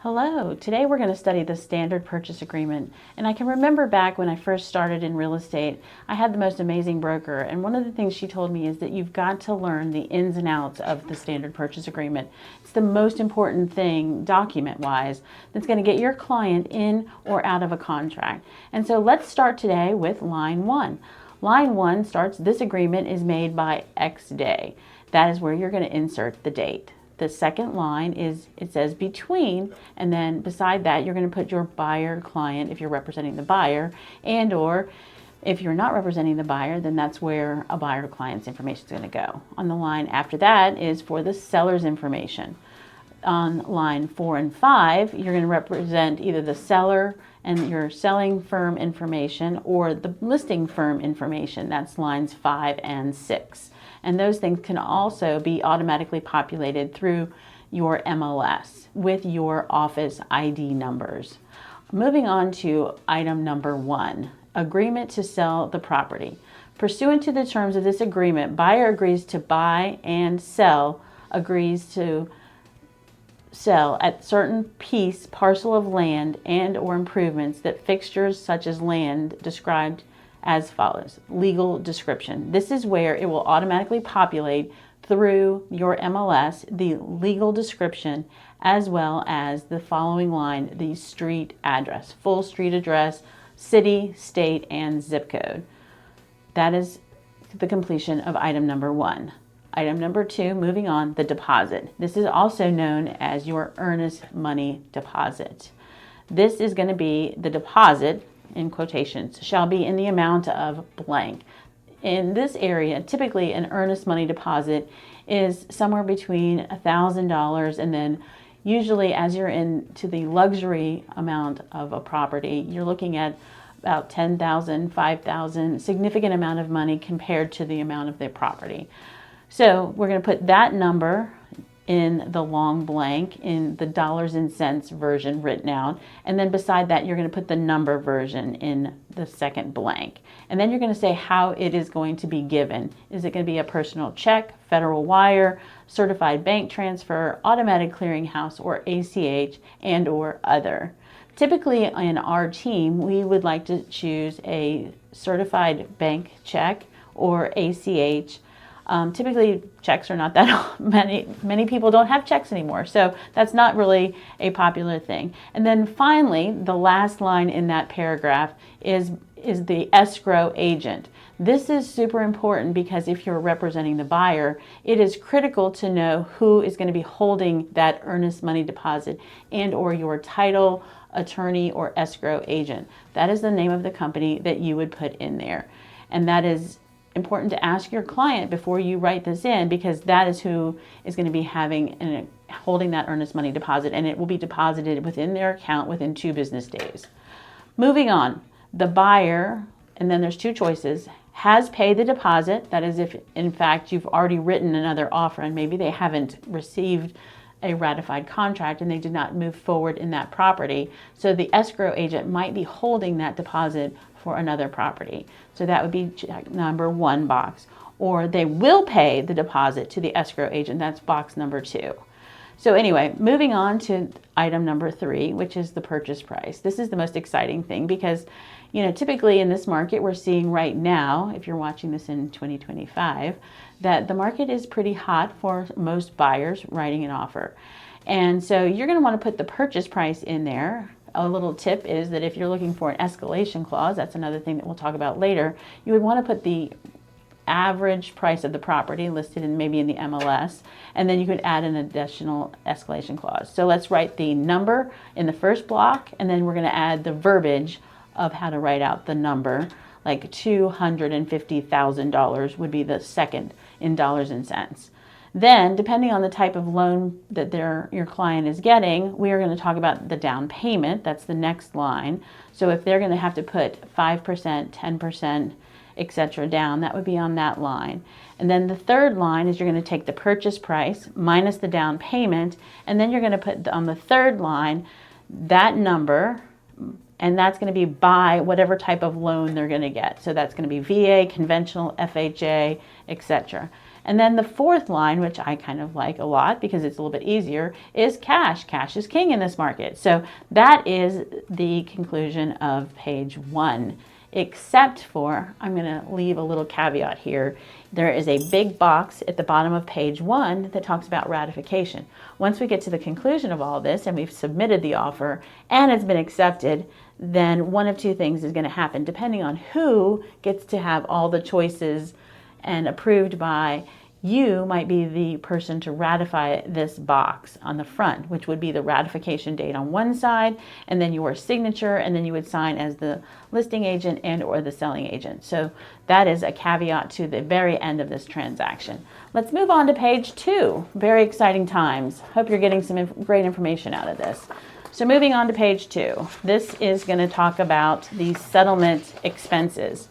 Hello, today we're going to study the standard purchase agreement. And I can remember back when I first started in real estate, I had the most amazing broker. And one of the things she told me is that you've got to learn the ins and outs of the standard purchase agreement. It's the most important thing, document-wise, that's going to get your client in or out of a contract. And so let's start today with line 1. Line 1 starts, this agreement is made by X day. That is where you're going to insert the date. The second line is, it says between, and then beside that you're going to put your buyer client if you're representing the buyer, and or if you're not representing the buyer, then that's where a buyer client's information is going to go. On the line after that is for the seller's information. On line 4 and 5, you're going to represent either the seller and your selling firm information or the listing firm information. That's lines 5 and 6. And those things can also be automatically populated through your MLS with your office ID numbers. Moving on to item number 1, agreement to sell the property. Pursuant to the terms of this agreement, buyer agrees to buy and sell, agrees to sell at certain piece, parcel of land and or improvements that fixtures such as land described as follows. Legal description. This is where it will automatically populate through your MLS the legal description as well as the following line, the street address, full street address, city, state, and zip code. That is the completion of item number 1. Item number 2, moving on, the deposit. This is also known as your earnest money deposit. This is going to be the deposit, in quotations, shall be in the amount of blank. In this area, typically an earnest money deposit is somewhere between $1,000 and then usually as you're into the luxury amount of a property, you're looking at about $10,000, $5,000, significant amount of money compared to the amount of the property. So we're going to put that number in the long blank in the dollars and cents version written out, and then beside that you're going to put the number version in the second blank, and then you're going to say how it is going to be given. Is it going to be a personal check, federal wire, certified bank transfer, automatic clearinghouse, or ACH and or other? Typically in our team we would like to choose a certified bank check or ACH. Typically checks are not that many people don't have checks anymore, so that's not really a popular thing. And then finally, the last line in that paragraph is the escrow agent. This is super important because if you're representing the buyer, it is critical to know who is going to be holding that earnest money deposit and or your title attorney or escrow agent. That is the name of the company that you would put in there, and that is important to ask your client before you write this in, because that is who is going to be holding that earnest money deposit, and it will be deposited within their account within 2 business days. Moving on, the buyer, and then there's 2 choices, has paid the deposit. That is if in fact you've already written another offer and maybe they haven't received a ratified contract and they did not move forward in that property. So the escrow agent might be holding that deposit for another property. So that would be check number 1 box. Or they will pay the deposit to the escrow agent. That's box number 2. So anyway, moving on to item number 3, which is the purchase price. This is the most exciting thing because, typically in this market we're seeing right now, if you're watching this in 2025, that the market is pretty hot for most buyers writing an offer. And so you're going to want to put the purchase price in there. A little tip is that if you're looking for an escalation clause, that's another thing that we'll talk about later, you would want to put the average price of the property listed maybe in the MLS, and then you could add an additional escalation clause. So let's write the number in the first block, and then we're going to add the verbiage of how to write out the number, like $250,000 would be the second in dollars and cents. Then, depending on the type of loan that your client is getting, we are going to talk about the down payment. That's the next line. So if they're going to have to put 5%, 10%, etc. down, that would be on that line. And then the third line is you're going to take the purchase price minus the down payment, and then you're going to put on the third line that number, and that's going to be by whatever type of loan they're going to get. So that's going to be VA, conventional, FHA, etc. And then the fourth line, which I kind of like a lot because it's a little bit easier, is cash. Cash is king in this market. So that is the conclusion of page 1. Except for, I'm going to leave a little caveat here. There is a big box at the bottom of page 1 that talks about ratification. Once we get to the conclusion of all this and we've submitted the offer and it's been accepted, then one of two things is going to happen depending on who gets to have all the choices and approved by. You might be the person to ratify this box on the front, which would be the ratification date on one side, and then your signature, and then you would sign as the listing agent and or the selling agent. So that is a caveat to the very end of this transaction. Let's move on to page 2. Very exciting times. Hope you're getting some great information out of this. So moving on to page 2, this is going to talk about the settlement expenses.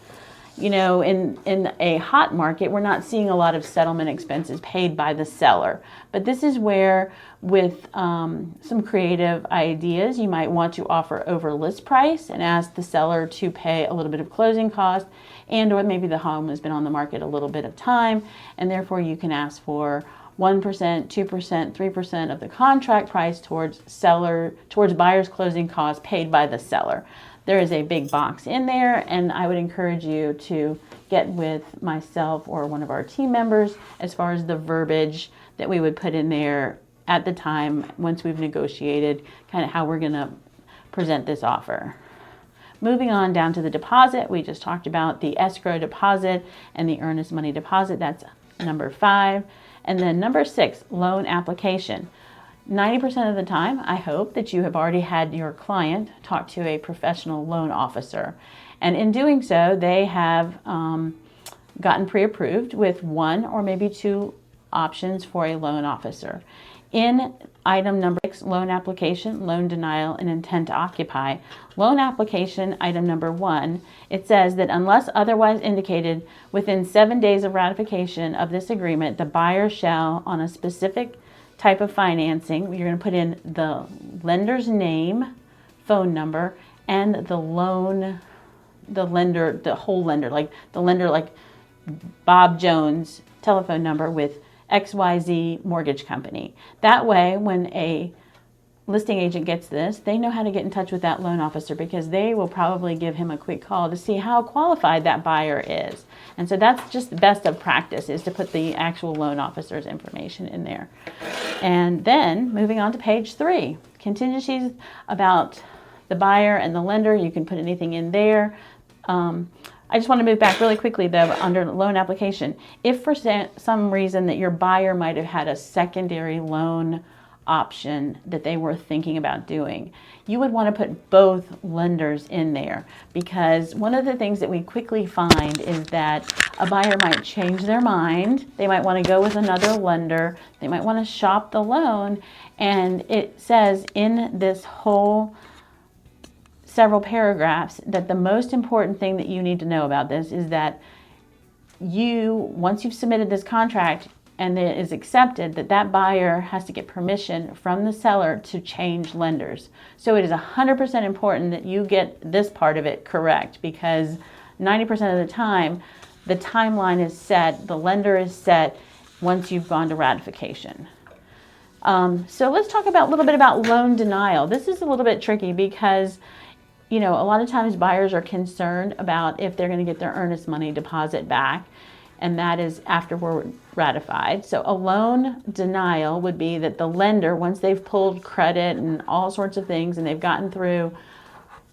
You know, in a hot market, we're not seeing a lot of settlement expenses paid by the seller. But this is where, with some creative ideas, you might want to offer over list price and ask the seller to pay a little bit of closing cost, and or maybe the home has been on the market a little bit of time, and therefore you can ask for 1%, 2%, 3% of the contract price towards buyer's closing costs paid by the seller. There is a big box in there, and I would encourage you to get with myself or one of our team members as far as the verbiage that we would put in there at the time once we've negotiated kind of how we're going to present this offer. Moving on down to the deposit, we just talked about the escrow deposit and the earnest money deposit. That's number 5. And then number 6, loan application. 90% of the time, I hope that you have already had your client talk to a professional loan officer. And in doing so, they have gotten pre-approved with 1 or maybe 2 options for a loan officer. In item number 6, loan application, loan denial, and intent to occupy. Loan application, item number 1, it says that unless otherwise indicated within 7 days of ratification of this agreement, the buyer shall, on a specific type of financing, you're going to put in the lender's name, phone number, and the whole lender, like the lender, like Bob Jones telephone number with XYZ Mortgage Company. That way, when a listing agent gets this, they know how to get in touch with that loan officer because they will probably give him a quick call to see how qualified that buyer is. And so that's just the best of practice, is to put the actual loan officer's information in there. And then moving on to page 3, contingencies about the buyer and the lender. You can put anything in there. I just want to move back really quickly though under loan application. If for some reason that your buyer might have had a secondary loan option that they were thinking about doing, you would want to put both lenders in there, because one of the things that we quickly find is that a buyer might change their mind. They might want to go with another lender. They might want to shop the loan. And it says in this whole several paragraphs that the most important thing that you need to know about this is that once you've submitted this contract and it is accepted, that buyer has to get permission from the seller to change lenders. So it is 100% important that you get this part of it correct, because 90% of the time, the timeline is set, the lender is set once you've gone to ratification. So let's talk a little bit about loan denial. This is a little bit tricky because a lot of times buyers are concerned about if they're going to get their earnest money deposit back, and that is after we're ratified. So a loan denial would be that the lender, once they've pulled credit and all sorts of things and they've gotten through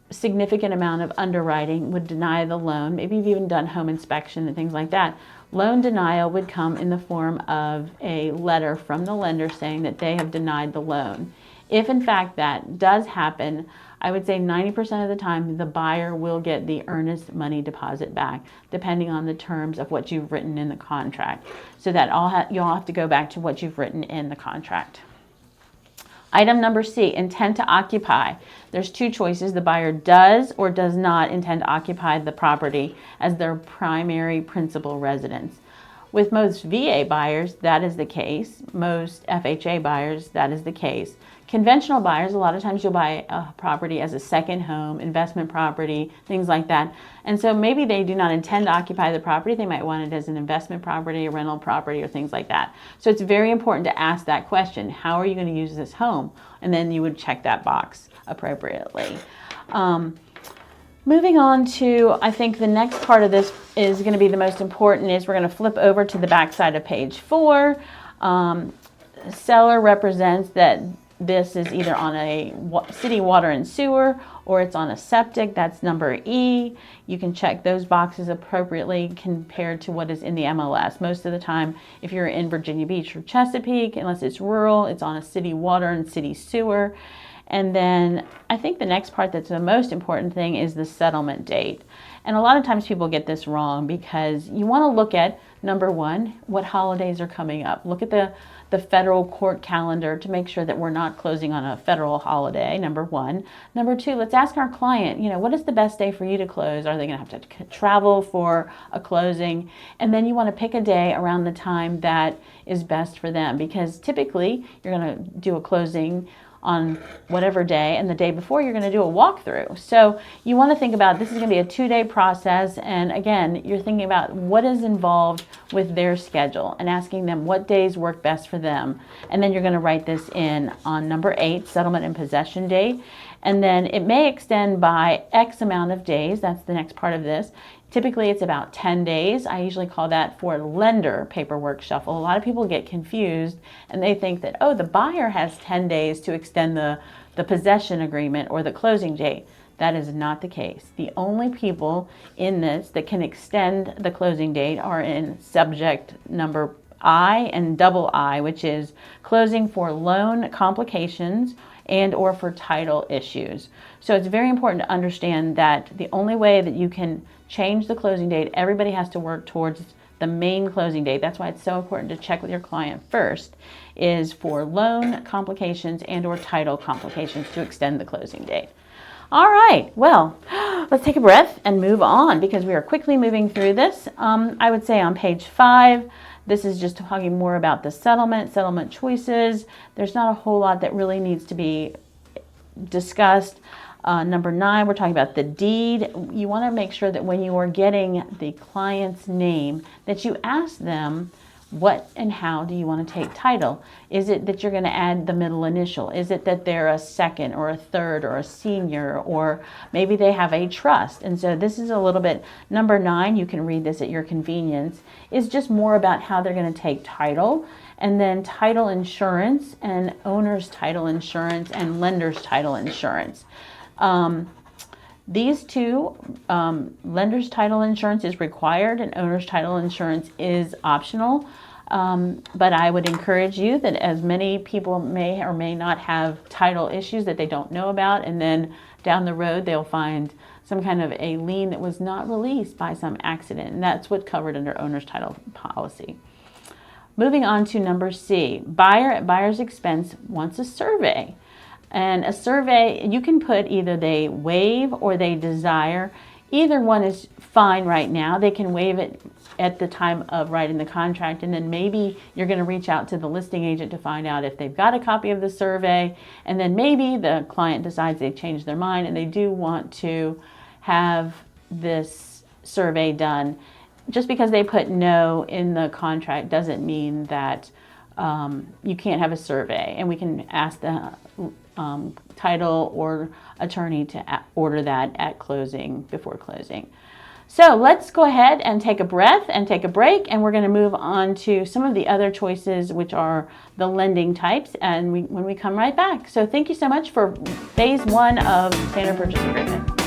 a significant amount of underwriting, would deny the loan. Maybe you've even done home inspection and things like that. Loan denial would come in the form of a letter from the lender saying that they have denied the loan. If in fact that does happen, I would say 90% of the time the buyer will get the earnest money deposit back, depending on the terms of what you've written in the contract. So that you'll have to go back to what you've written in the contract. Item number C, intent to occupy. There's 2 choices. The buyer does or does not intend to occupy the property as their primary principal residence. With most VA buyers, that is the case. Most FHA buyers, that is the case. Conventional buyers, a lot of times you'll buy a property as a second home, investment property, things like that. And so maybe they do not intend to occupy the property. They might want it as an investment property, a rental property, or things like that. So it's very important to ask that question. How are you going to use this home? And then you would check that box appropriately. Moving on to, I think the next part of this is going to be the most important, is we're going to flip over to the back side of page 4. Seller represents that this is either on a city water and sewer or it's on a septic. That's number E. You can check those boxes appropriately compared to what is in the MLS. Most of the time, if you're in Virginia Beach or Chesapeake, unless it's rural, it's on a city water and city sewer. And then I think the next part that's the most important thing is the settlement date. And a lot of times people get this wrong because you want to look at, number one, what holidays are coming up. Look at the federal court calendar to make sure that we're not closing on a federal holiday, number one. Number two, let's ask our client, what is the best day for you to close? Are they going to have to travel for a closing? And then you want to pick a day around the time that is best for them, because typically you're going to do a closing on whatever day, and the day before you're going to do a walkthrough. So you want to think about, this is going to be a 2-day process, and again, you're thinking about what is involved with their schedule and asking them what days work best for them. And then you're going to write this in on number 8, settlement and possession date. And then it may extend by X amount of days. That's the next part of this. Typically, it's about 10 days. I usually call that for lender paperwork shuffle. A lot of people get confused and they think that, oh, the buyer has 10 days to extend the possession agreement or the closing date. That is not the case. The only people in this that can extend the closing date are in subject number I and double I, which is closing for loan complications and or for title issues. So it's very important to understand that the only way that you can change the closing date, everybody has to work towards the main closing date. That's why it's so important to check with your client first, is for loan complications and or title complications to extend the closing date. All right, well, let's take a breath and move on because we are quickly moving through this. I would say on page 5, this is just talking more about the settlement choices. There's not a whole lot that really needs to be discussed. Number 9, we're talking about the deed. You want to make sure that when you are getting the client's name, that you ask them what and how do you want to take title. Is it that you're going to add the middle initial? Is it that they're a second or a third or a senior, or maybe they have a trust? And so this is a little bit, number 9, you can read this at your convenience, is just more about how they're going to take title. And then title insurance and owner's title insurance and lender's title insurance. These two, lender's title insurance is required and owner's title insurance is optional. But I would encourage you that as many people may or may not have title issues that they don't know about, and then down the road they'll find some kind of a lien that was not released by some accident. And that's what's covered under owner's title policy. Moving on to number C, buyer at buyer's expense wants a survey. And a survey, you can put either they waive or they desire. Either one is fine right now. They can waive it at the time of writing the contract, and then maybe you're going to reach out to the listing agent to find out if they've got a copy of the survey, and then maybe the client decides they've changed their mind and they do want to have this survey done. Just because they put no in the contract doesn't mean that you can't have a survey, and we can ask the title or attorney to order that at closing, before closing. So let's go ahead and take a breath and take a break, and we're going to move on to some of the other choices, which are the lending types, and when we come right back. So thank you so much for phase 1 of standard purchase agreement.